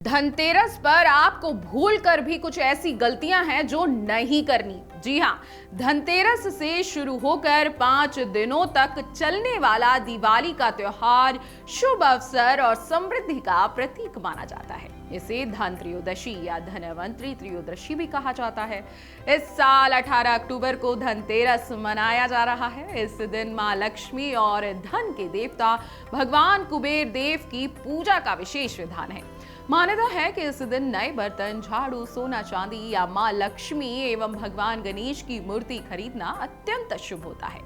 धनतेरस पर आपको भूल कर भी कुछ ऐसी गलतियां हैं जो नहीं करनी। जी हां, धनतेरस से शुरू होकर 5 दिनों तक चलने वाला दिवाली का त्योहार शुभ अवसर और समृद्धि का प्रतीक माना जाता है। इसे धन त्रयोदशी या धनवंतरी त्रयोदशी भी कहा जाता है। इस साल 18 अक्टूबर को धनतेरस मनाया जा रहा है। इस दिन मां लक्ष्मी और धन के देवता भगवान कुबेर देव की पूजा का विशेष विधान है। मान्यता है कि इस दिन नए बर्तन, झाड़ू, सोना चांदी या मां लक्ष्मी एवं भगवान गणेश की मूर्ति खरीदना अत्यंत शुभ होता है।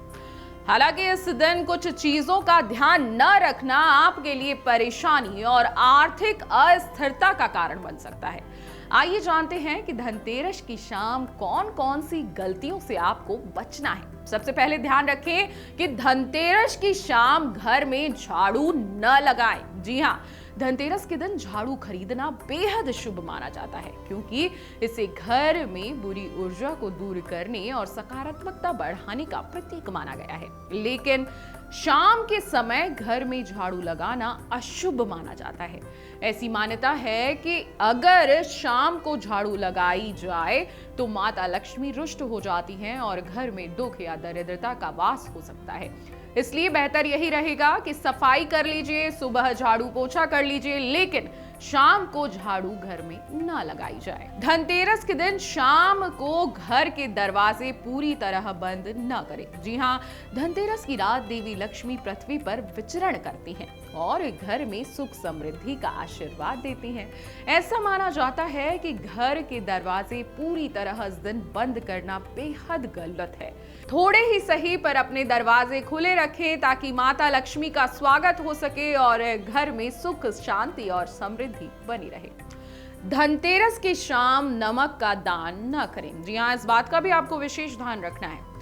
हालांकि इस दिन कुछ चीजों का ध्यान न रखना आपके लिए परेशानी और आर्थिक अस्थिरता का कारण बन सकता है। आइए जानते हैं कि धनतेरस की शाम कौन कौन सी गलतियों से आपको बचना है। सबसे पहले ध्यान रखें कि धनतेरस की शाम घर में झाड़ू न लगाएं। जी हां, धनतेरस के दिन झाड़ू खरीदना बेहद शुभ माना जाता है, क्योंकि इसे घर में बुरी ऊर्जा को दूर करने और सकारात्मकता बढ़ाने का प्रतीक माना गया है। लेकिन शाम के समय घर में झाड़ू लगाना अशुभ माना जाता है। ऐसी मान्यता है कि अगर शाम को झाड़ू लगाई जाए तो माता लक्ष्मी रुष्ट हो जाती हैं और घर में दुख या दरिद्रता का वास हो सकता है। इसलिए बेहतर यही रहेगा कि सफाई कर लीजिए, सुबह झाड़ू पोछा कर लीजिए, लेकिन शाम को झाड़ू घर में ना लगाई जाए। धनतेरस के दिन शाम को घर के दरवाजे पूरी तरह बंद न करें। जी हां, धनतेरस की रात देवी लक्ष्मी पृथ्वी पर विचरण करती हैं और घर में सुख समृद्धि का आशीर्वाद देती हैं। ऐसा माना जाता है कि घर के दरवाजे पूरी तरह इस दिन बंद करना बेहद गलत है। थोड़े ही सही पर अपने दरवाजे खुले रखें ताकि माता लक्ष्मी का स्वागत हो सके और घर में सुख, शांति और समृद्धि बनी रहे। धनतेरस की शाम नमक का दान न करें। जी हां, इस बात का भी आपको विशेष ध्यान रखना है।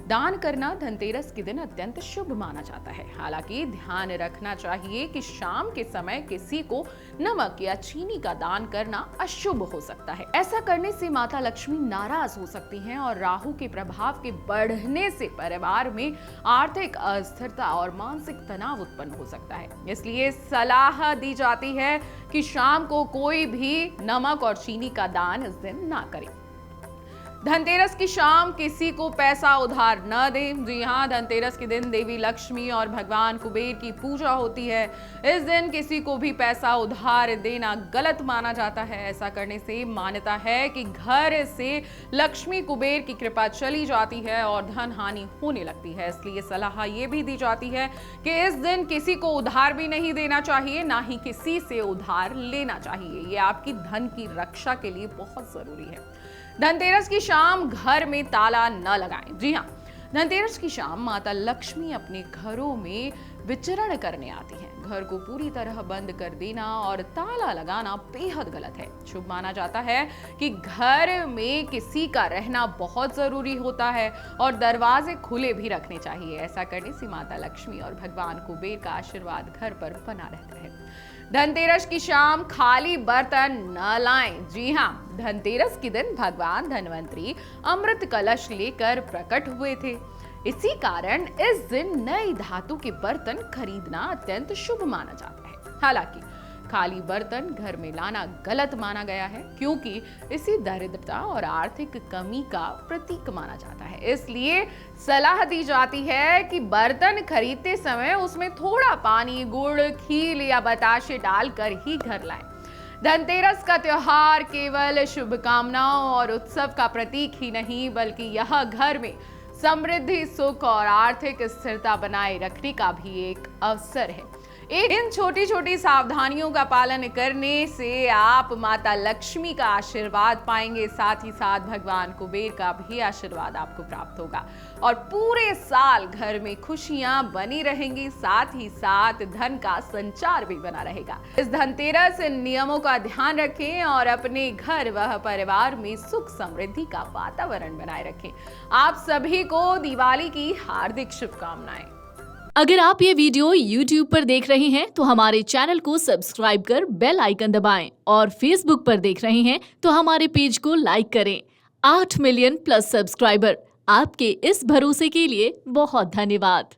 दान करना धनतेरस के दिन अत्यंत शुभ माना जाता है। हालांकि ध्यान रखना चाहिए कि शाम के समय किसी को नमक या चीनी का दान करना अशुभ हो सकता है। ऐसा करने से माता लक्ष्मी नाराज हो सकती हैं और राहु के प्रभाव के बढ़ने से परिवार में आर्थिक अस्थिरता और मानसिक तनाव उत्पन्न हो सकता है। इसलिए सलाह दी जाती है कि शाम को कोई भी नमक और चीनी का दान इस दिन ना करें। धनतेरस की शाम किसी को पैसा उधार न दें। जी हां, धनतेरस के दिन देवी लक्ष्मी और भगवान कुबेर की पूजा होती है। इस दिन किसी को भी पैसा उधार देना गलत माना जाता है। ऐसा करने से मान्यता है कि घर से लक्ष्मी कुबेर की कृपा चली जाती है और धन हानि होने लगती है। इसलिए सलाह ये भी दी जाती है कि इस दिन किसी को उधार भी नहीं देना चाहिए, ना ही किसी से उधार लेना चाहिए। ये आपकी धन की रक्षा के लिए बहुत जरूरी है। धनतेरस की शाम घर में ताला न लगाएं। जी हां, धनतेरस की शाम माता लक्ष्मी अपने घरों में विचरण करने आती हैं। घर को पूरी तरह बंद कर देना और ताला लगाना बेहद गलत है। शुभ माना जाता है कि घर में किसी का रहना बहुत जरूरी होता है और दरवाजे खुले भी रखने चाहिए। ऐसा करने से माता लक्ष्मी और भगवान कुबेर का आशीर्वाद घर पर बना रहता है। धनतेरस की शाम खाली बर्तन न लाएं। जी हां, धनतेरस के दिन भगवान धनवंतरी अमृत कलश लेकर प्रकट हुए थे। इसी कारण इस दिन नए धातु के बर्तन खरीदना अत्यंत शुभ माना जाता है। हालांकि खाली बर्तन घर में लाना गलत माना गया है, क्योंकि इसी दरिद्रता और आर्थिक कमी का प्रतीक माना जाता है। इसलिए सलाह दी जाती है कि बर्तन खरीदते समय उसमें थोड़ा पानी, गुड़, खील या बताशे डालकर ही घर लाएं। धनतेरस का त्योहार केवल शुभकामनाओं और उत्सव का प्रतीक ही नहीं, बल्कि यह घर में समृद्धि, सुख और आर्थिक स्थिरता बनाए रखने का भी एक अवसर है। इन छोटी छोटी सावधानियों का पालन करने से आप माता लक्ष्मी का आशीर्वाद पाएंगे, साथ ही साथ भगवान कुबेर का भी आशीर्वाद आपको प्राप्त होगा और पूरे साल घर में खुशियां बनी रहेंगी। साथ ही साथ धन का संचार भी बना रहेगा। इस धनतेरस नियमों का ध्यान रखें और अपने घर व परिवार में सुख समृद्धि का वातावरण बनाए रखें। आप सभी को दिवाली की हार्दिक शुभकामनाएं। अगर आप ये वीडियो YouTube पर देख रहे हैं तो हमारे चैनल को सब्सक्राइब कर बेल आइकन दबाएं और Facebook पर देख रहे हैं तो हमारे पेज को लाइक करें। 8 मिलियन प्लस सब्सक्राइबर, आपके इस भरोसे के लिए बहुत धन्यवाद।